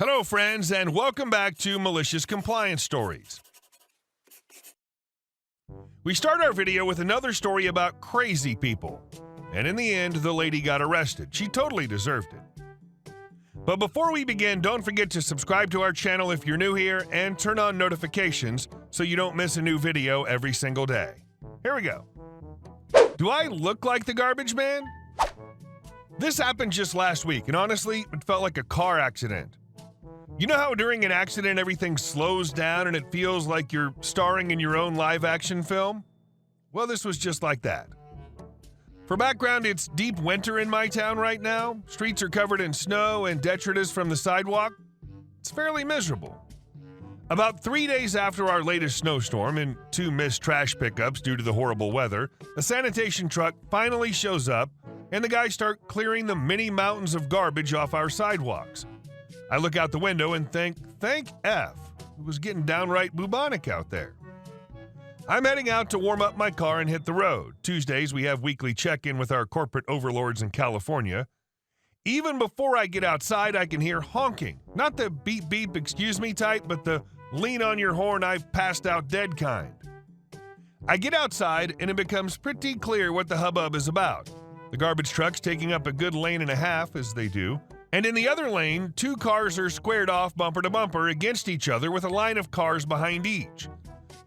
Hello, friends, and welcome back to Malicious Compliance Stories. We start our video with another story about crazy people, and in the end, the lady got arrested. She totally deserved it. But before we begin, don't forget to subscribe to our channel if you're new here and turn on notifications so you don't miss a new video every single day. Here we go. Do I look like the garbage man? This happened just last week, and honestly, it felt like a car accident. You know how during an accident everything slows down and it feels like you're starring in your own live-action film? Well, this was just like that. For background, it's deep winter in my town right now. Streets are covered in snow and detritus from the sidewalk. It's fairly miserable. About 3 days after our latest snowstorm and 2 missed trash pickups due to the horrible weather, a sanitation truck finally shows up and the guys start clearing the mini mountains of garbage off our sidewalks. I look out the window and think, thank F. It was getting downright bubonic out there. I'm heading out to warm up my car and hit the road. Tuesdays, we have weekly check-in with our corporate overlords in California. Even before I get outside, I can hear honking. Not the beep beep, excuse me type, but the lean on your horn, I've passed out dead kind. I get outside and it becomes pretty clear what the hubbub is about. The garbage truck's taking up a good lane and a half, as they do. And in the other lane, 2 cars are squared off bumper to bumper against each other with a line of cars behind each.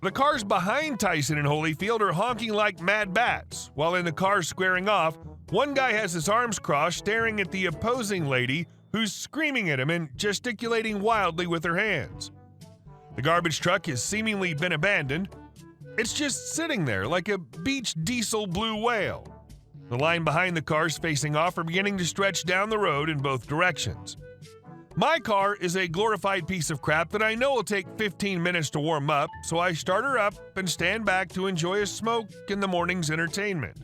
The cars behind Tyson and Holyfield are honking like mad bats, while in the cars squaring off, one guy has his arms crossed staring at the opposing lady who's screaming at him and gesticulating wildly with her hands. The garbage truck has seemingly been abandoned. It's just sitting there like a beach diesel blue whale. The line behind the cars facing off are beginning to stretch down the road in both directions. My car is a glorified piece of crap that I know will take 15 minutes to warm up, so I start her up and stand back to enjoy a smoke in the morning's entertainment.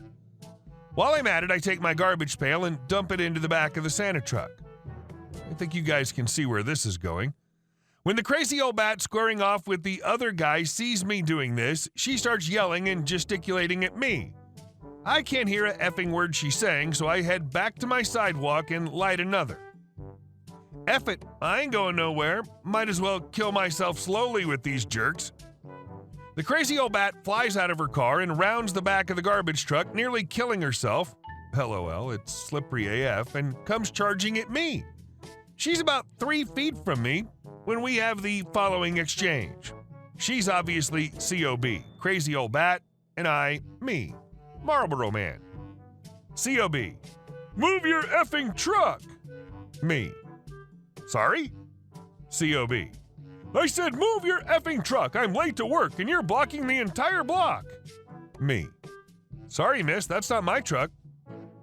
While I'm at it, I take my garbage pail and dump it into the back of the Santa truck. I think you guys can see where this is going. When the crazy old bat squaring off with the other guy sees me doing this, she starts yelling and gesticulating at me. I can't hear a effing word she's saying, so I head back to my sidewalk and light another. Eff it, I ain't going nowhere. Might as well kill myself slowly with these jerks. The crazy old bat flies out of her car and rounds the back of the garbage truck, nearly killing herself. LOL, it's slippery AF, and comes charging at me. She's about 3 feet from me when we have the following exchange. She's obviously COB, crazy old bat, and I, me. Marlboro Man. COB. Move your effing truck. Me. Sorry? COB. I said move your effing truck. I'm late to work and you're blocking the entire block. Me. Sorry, miss, that's not my truck.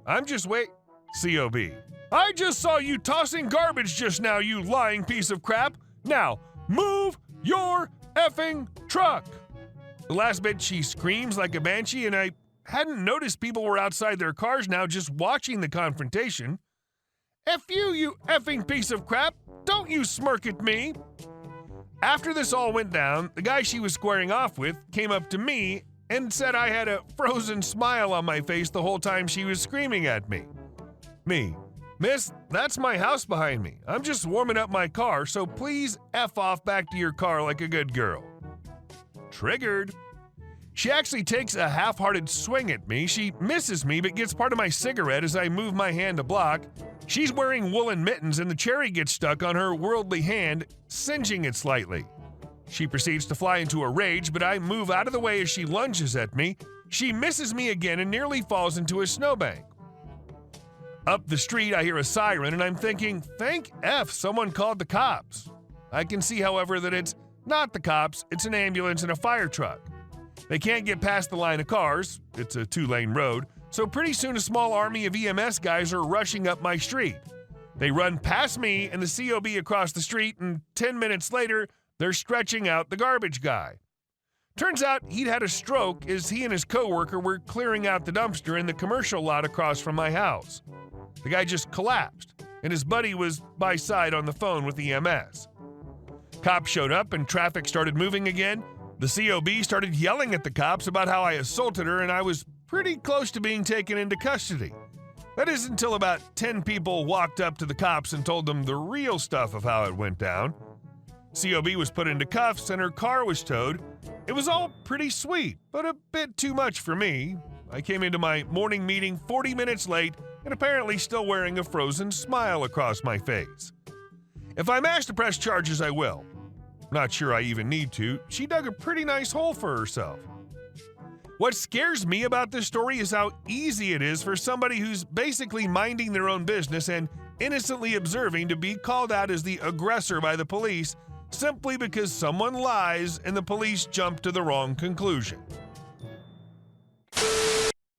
I'm just COB. I just saw you tossing garbage just now, you lying piece of crap. Now, move your effing truck. The last bit she screams like a banshee and I hadn't noticed people were outside their cars now just watching the confrontation. F you effing piece of crap! Don't you smirk at me! After this all went down, the guy she was squaring off with came up to me and said I had a frozen smile on my face the whole time she was screaming at me. Me. Miss, that's my house behind me. I'm just warming up my car, so please F off back to your car like a good girl. Triggered. She actually takes a half-hearted swing at me. She misses me but gets part of my cigarette as I move my hand to block. She's wearing woolen mittens and the cherry gets stuck on her worldly hand, singeing it slightly. She proceeds to fly into a rage, but I move out of the way as she lunges at me. She misses me again and nearly falls into a snowbank. Up the street, I hear a siren and I'm thinking, thank F someone called the cops. I can see, however, that it's not the cops, it's an ambulance and a fire truck. They can't get past the line of cars, it's a 2-lane road, so pretty soon a small army of EMS guys are rushing up my street. They run past me and the COB across the street, and 10 minutes later, they're stretching out the garbage guy. Turns out he'd had a stroke as he and his coworker were clearing out the dumpster in the commercial lot across from my house. The guy just collapsed, and his buddy was by side on the phone with EMS. Cops showed up and traffic started moving again. The COB started yelling at the cops about how I assaulted her and I was pretty close to being taken into custody. That is until about 10 people walked up to the cops and told them the real stuff of how it went down. COB was put into cuffs and her car was towed. It was all pretty sweet, but a bit too much for me. I came into my morning meeting 40 minutes late and apparently still wearing a frozen smile across my face. If I'm asked to press charges, I will. Not sure I even need to. She dug a pretty nice hole for herself. What scares me about this story is how easy it is for somebody who's basically minding their own business and innocently observing to be called out as the aggressor by the police simply because someone lies and the police jump to the wrong conclusion.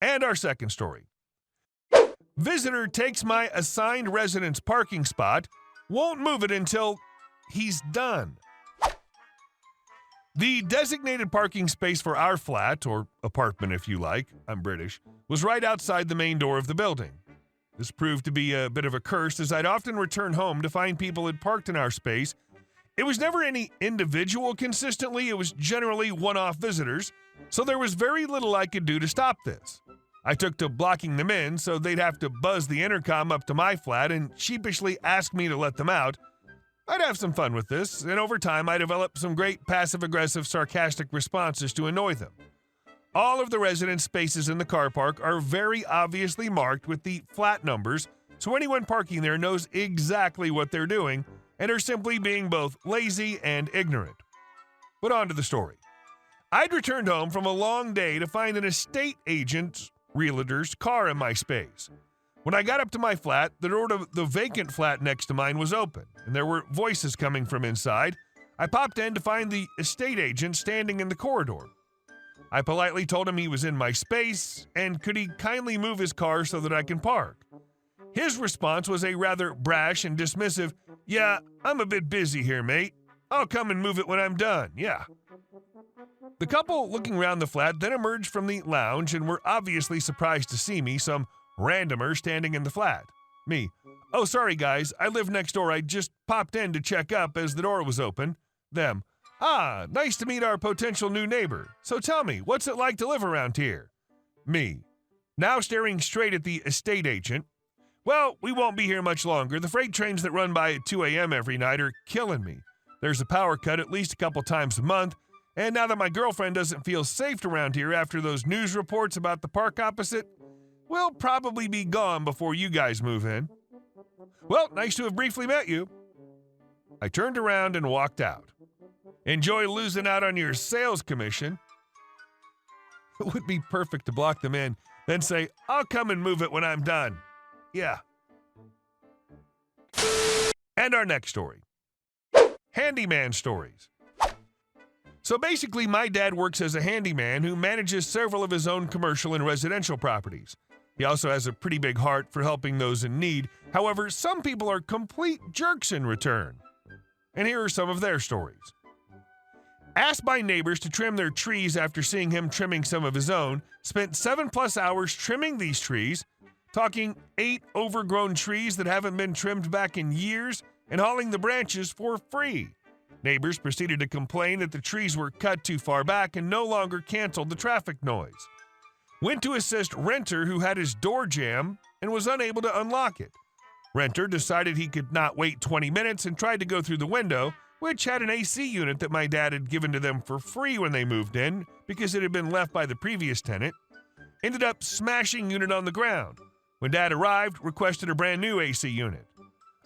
And our second story. Visitor takes my assigned residence parking spot, won't move it until he's done. The designated parking space for our flat, or apartment if you like, I'm British, was right outside the main door of the building. This proved to be a bit of a curse as I'd often return home to find people had parked in our space. It was never any individual consistently, it was generally one-off visitors, so there was very little I could do to stop this. I took to blocking them in so they'd have to buzz the intercom up to my flat and sheepishly ask me to let them out. I'd have some fun with this, and over time I developed some great passive-aggressive, sarcastic responses to annoy them. All of the residence spaces in the car park are very obviously marked with the flat numbers, so anyone parking there knows exactly what they're doing and are simply being both lazy and ignorant. But on to the story. I'd returned home from a long day to find an estate agent's realtor's car in my space. When I got up to my flat, the door to the vacant flat next to mine was open, and there were voices coming from inside. I popped in to find the estate agent standing in the corridor. I politely told him he was in my space, and could he kindly move his car so that I can park. His response was a rather brash and dismissive, "Yeah, I'm a bit busy here, mate. I'll come and move it when I'm done, yeah." The couple looking around the flat then emerged from the lounge and were obviously surprised to see me, some randomer standing in the flat. Me, "Oh, sorry guys, I live next door. I just popped in to check up as the door was open." Them, "Ah, nice to meet our potential new neighbor. So tell me, what's it like to live around here?" Me, now staring straight at the estate agent, "Well, we won't be here much longer. The freight trains that run by at 2 a.m. every night are killing me. There's a power cut at least a couple times a month, and now that my girlfriend doesn't feel safe around here after those news reports about the park opposite, we'll probably be gone before you guys move in. Well, nice to have briefly met you." I turned around and walked out. Enjoy losing out on your sales commission. It would be perfect to block them in, then say, "I'll come and move it when I'm done." Yeah. And our next story. Handyman stories. So basically, my dad works as a handyman who manages several of his own commercial and residential properties. He also has a pretty big heart for helping those in need. However, some people are complete jerks in return. And here are some of their stories. Asked by neighbors to trim their trees after seeing him trimming some of his own, spent 7+ hours trimming these trees, talking 8 overgrown trees that haven't been trimmed back in years, and hauling the branches for free. Neighbors proceeded to complain that the trees were cut too far back and no longer canceled the traffic noise. Went to assist renter who had his door jammed and was unable to unlock it. Renter decided he could not wait 20 minutes and tried to go through the window, which had an AC unit that my dad had given to them for free when they moved in because it had been left by the previous tenant. Ended up smashing unit on the ground. When Dad arrived, requested a brand new AC unit.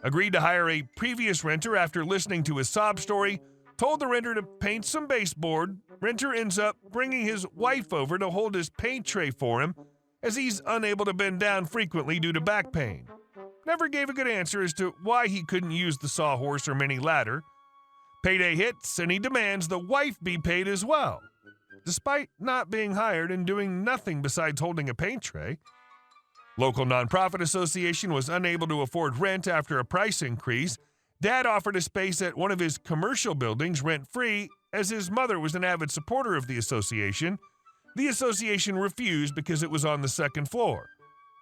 Agreed to hire a previous renter after listening to his sob story, told the renter to paint some baseboard. Renter ends up bringing his wife over to hold his paint tray for him as he's unable to bend down frequently due to back pain. Never gave a good answer as to why he couldn't use the sawhorse or mini ladder. Payday hits and he demands the wife be paid as well, despite not being hired and doing nothing besides holding a paint tray. Local nonprofit association was unable to afford rent after a price increase. Dad offered a space at one of his commercial buildings rent-free as his mother was an avid supporter of the association. The association refused because it was on the second floor.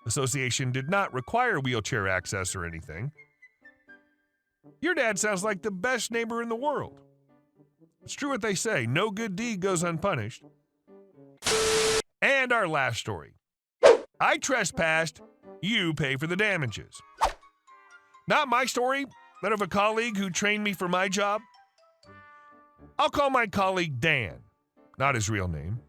Association did not require wheelchair access or anything. Your dad sounds like the best neighbor in the world. It's true what they say, no good deed goes unpunished. And our last story. I trespassed You pay for the damages. Not my story, that of a colleague who trained me for my job. I'll call my colleague Dan, not his real name.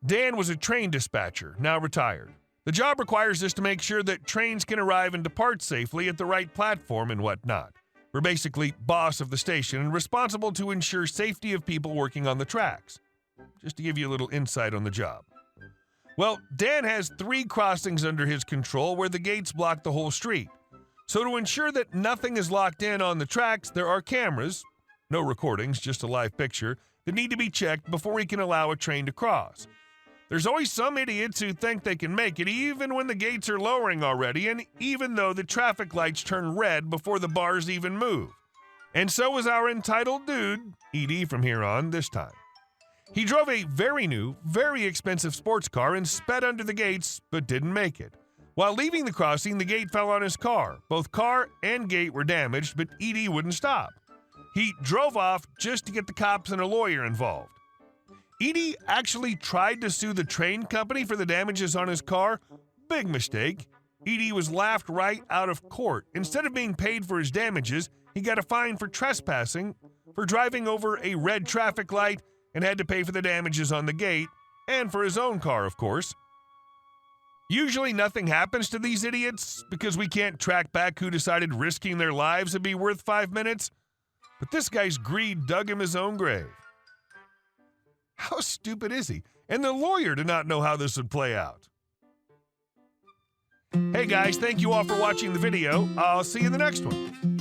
Dan was a train dispatcher, now retired. The job requires us to make sure that trains can arrive and depart safely at the right platform and whatnot. We're basically boss of the station and responsible to ensure safety of people working on the tracks. Just to give you a little insight on the job. Well, Dan has 3 crossings under his control where the gates block the whole street. So to ensure that nothing is locked in on the tracks, there are cameras, no recordings, just a live picture, that need to be checked before we can allow a train to cross. There's always some idiots who think they can make it even when the gates are lowering already and even though the traffic lights turn red before the bars even move. And so was our entitled dude, ED from here on, this time. He drove a very new, very expensive sports car and sped under the gates, but didn't make it. While leaving the crossing, the gate fell on his car. Both car and gate were damaged, but ED wouldn't stop. He drove off just to get the cops and a lawyer involved. ED actually tried to sue the train company for the damages on his car. Big mistake. ED was laughed right out of court. Instead of being paid for his damages, he got a fine for trespassing, for driving over a red traffic light, and had to pay for the damages on the gate, and for his own car, of course. Usually nothing happens to these idiots because we can't track back who decided risking their lives would be worth 5 minutes. But this guy's greed dug him his own grave. How stupid is he? And the lawyer did not know how this would play out. Hey guys, thank you all for watching the video. I'll see you in the next one.